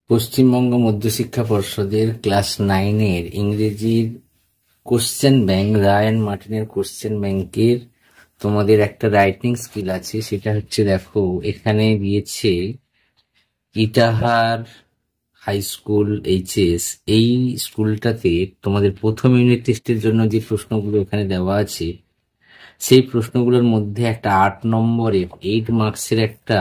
পশ্চিমবঙ্গ মধ্যশিক্ষা পর্ষদের ক্লাস 9-এর ইংরেজির question bank, Ryan মার্টিনের কোশ্চেন ব্যাংকের তোমাদের একটা রাইটিং স্কিল আছে। সেটা হচ্ছে, দেখো এখানে দিয়েছে ইটাহার হাই স্কুল এইচএস। এই স্কুলটাতে তোমাদের প্রথম ইউনিট টেস্টের জন্য যে প্রশ্নগুলো এখানে দেওয়া আছে, সেই প্রশ্নগুলোর মধ্যে একটা 8 নম্বরের 8 মার্কসের একটা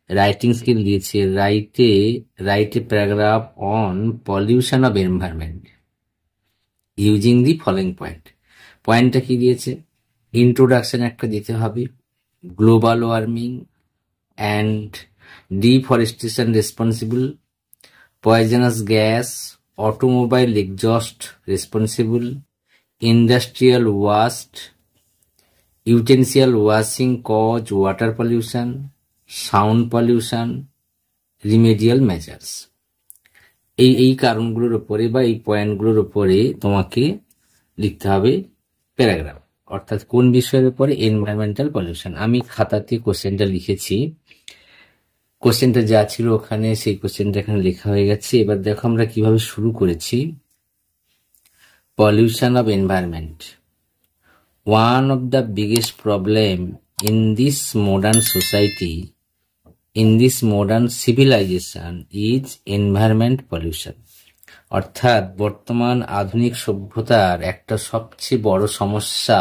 রাইটিং স্কিল দিয়েছে। Write a paragraph on pollution of environment using the following পয়েন্টটা কি দিয়েছে? ইন্ট্রোডাকশন একটা দিতে হবে, global warming and deforestation responsible, poisonous gas, automobile exhaust responsible, industrial waste, utensil washing cause water pollution, sound pollution, remedial measures. এই কারণগুলোর উপরে বা এই পয়েন্টগুলোর উপরে তোমাকে লিখতে হবে প্যারাগ্রাফ, অর্থাৎ কোন বিষয়ের উপরে? Environmental pollution. আমি খাতাতে কোশ্চেনটা লিখেছি, কোশ্চেনটা যা ছিল ওখানে সেই কোশ্চেনটা এখানে লেখা হয়ে গেছে। এবার দেখো আমরা কিভাবে শুরু করেছি। Pollution of environment, one of the biggest problem in this modern society, in this modern civilization is environment pollution. অর্থাৎ বর্তমান আধুনিক সভ্যতার একটা সবচেয়ে বড় সমস্যা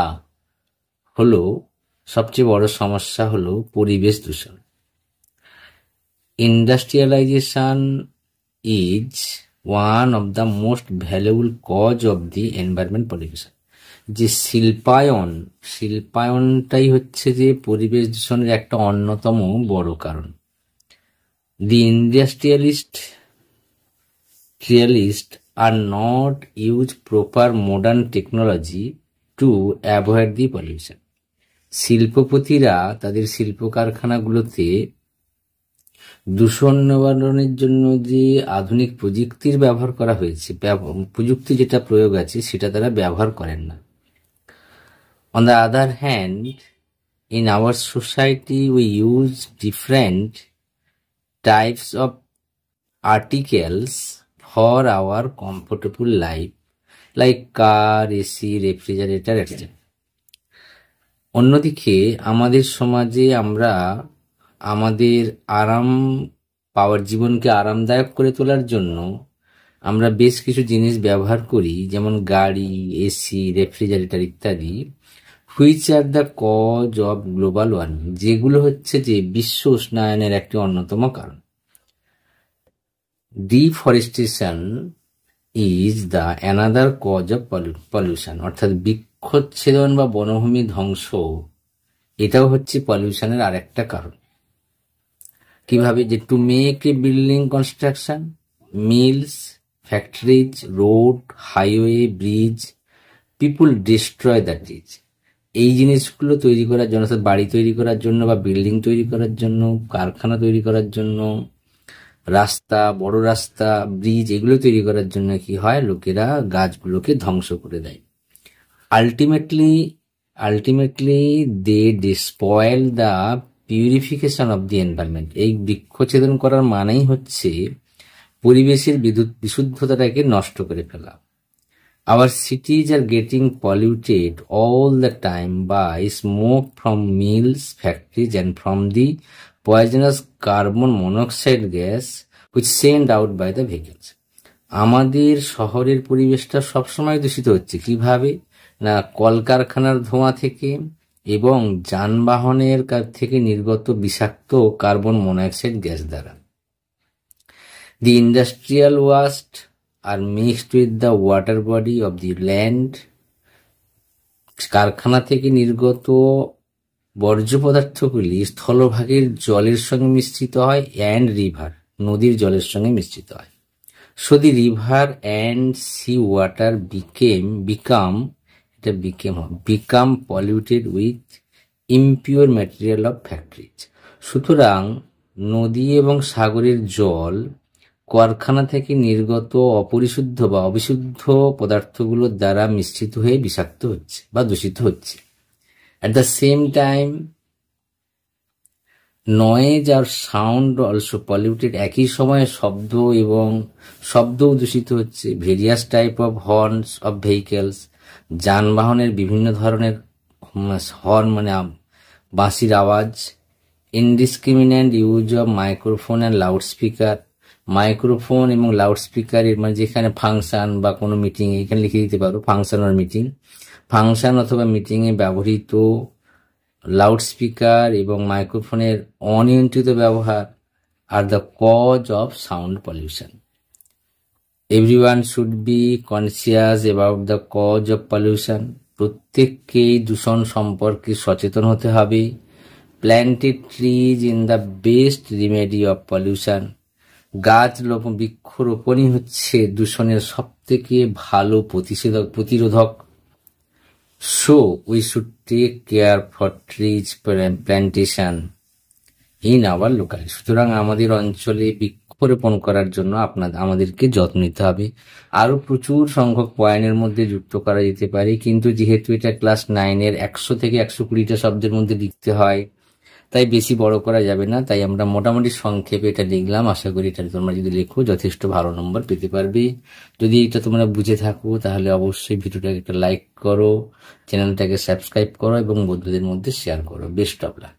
হলো পরিবেশ দূষণ। Industrialisation is one of the most valuable cause of the environment pollution. যে শিল্পায়নটাই হচ্ছে যে পরিবেশ দূষণের একটা অন্যতম বড় কারণ। The industrialist are not use proper modern technology to avoid the pollution. শিল্পপতিরা তাদের শিল্প কারখানাগুলোতে দূষণ নিবারণের জন্য যে আধুনিক প্রযুক্তির ব্যবহার করা হয়েছে, প্রযুক্তি যেটা প্রয়োগ আছে সেটা তারা ব্যবহার করেন না। On the other hand, in our society we use different types of articles for our comfortable life, like car, AC, refrigerator, etc. অন্যদিকে আমাদের সমাজে আমরা আমাদের জীবনকে আরামদায়ক করে তোলার জন্য আমরা বেশ কিছু জিনিস ব্যবহার করি, যেমন গাড়ি, এসি, রেফ্রিজারেটর ইত্যাদি। Which are the cause of global warming, যেগুলো হচ্ছে যে বিশ্ব উষ্ণায়নের একটি অন্যতম কারণ। Deforestation is the another cause of pollution, অর্থাৎ বৃক্ষচ্ছেদন বা বনভূমি ধ্বংস এটাও হচ্ছে পলিউশনের আরেকটা কারণ। কিভাবে? যে to make a building construction, mills, factories, road, highway, bridge, people destroy the trees. এই জিনিসগুলো তৈরি করার জন্য, অর্থাৎ বাড়ি তৈরি করার জন্য বা বিল্ডিং তৈরি করার জন্য, কারখানা তৈরি করার জন্য, রাস্তা, বড় রাস্তা, ব্রিজ এগুলো তৈরি করার জন্য কি হয়? লোকেরা গাছগুলোকে ধ্বংস করে দেয়। Ultimately they despoil the purification of the environment. এই বৃক্ষচ্ছেদন করার মানেই হচ্ছে পরিবেশের বিশুদ্ধতাটাকে নষ্ট করে ফেলা। Our cities are getting polluted all the time by smoke from mills, factories, and from the poisonous carbon monoxide gas which sent out by the vehicles. আমাদের শহরের পরিবেশটা সবসময় দূষিত হচ্ছে। কিভাবে? না, কলকারখানার ধোঁয়া থেকে এবং যানবাহনের থেকে নির্গত বিষাক্ত কার্বন মনোক্সাইড গ্যাস দ্বারা। The industrial waste are mixed with the water body of the land. কারখানা থেকে নির্গত বর্জ্য পদার্থগুলি স্থলভাগের জলের সঙ্গে মিশ্রিত হয়, অ্যান্ড রিভার, নদীর জলের সঙ্গে মিশ্রিত হয়। So the river and sea water become polluted with impure material of factories. সুতরাং নদী এবং সাগরের জল কারখানা থেকে নির্গত অপরিশুদ্ধ বা অবিশুদ্ধ পদার্থগুলোর দ্বারা মিশ্রিত হয়ে বিষাক্ত হচ্ছে বা দূষিত হচ্ছে। At the same time, noise আর সাউন্ড অলসো পলিউটেড, একই সময়ে শব্দ এবং শব্দও দূষিত হচ্ছে। Various type of horns of vehicles, যানবাহনের বিভিন্ন ধরনের হর্ন মানে বাঁশির আওয়াজ। Indiscriminate use of microphone and loudspeaker, microphone এবং লাউডস্পিকারের মানে যেখানে ফাংশন বা কোনো মিটিং, এখানে লিখে দিতে পারো ফাংশন আর মিটিং, ফাংশন অথবা মিটিংয়ে ব্যবহৃত লাউডস্পিকার এবং মাইক্রোফোনের অনিয়ন্ত্রিত ব্যবহার are the cause of sound pollution. Everyone should be conscious about the cause of pollution, প্রত্যেককেই দূষণ সম্পর্কে সচেতন হতে হবে। Planted trees in the best remedy of pollution, বৃক্ষরোপণই হচ্ছে দূষণের সব থেকে ভালো প্রতিরোধক। So we should take care for trees plantation in our local, সুতরাং আমাদের অঞ্চলে বৃক্ষরোপণ করার জন্য আমাদেরকে যত্ন নিতে হবে। আরো প্রচুর সংখ্যক পয়েন্টের মধ্যে যুক্ত করা যেতে পারে, কিন্তু যেহেতু এটা ক্লাস 9-এর 100 থেকে 120টা শব্দের মধ্যে লিখতে হয়, তাই বেশি বড় করা যাবে না, তাই আমরা মোটামুটি সংক্ষেপে এটা লিখলাম। আশা করি এটা তোমরা যদি লেখো যথেষ্ট ভালো নম্বর পেতে পারবে। যদি এটা তোমরা বুঝে থাকো তাহলে অবশ্যই ভিডিওটাকে একটা লাইক করো, চ্যানেলটাকে সাবস্ক্রাইব করো এবং বন্ধুদের মধ্যে শেয়ার করো। Best of luck.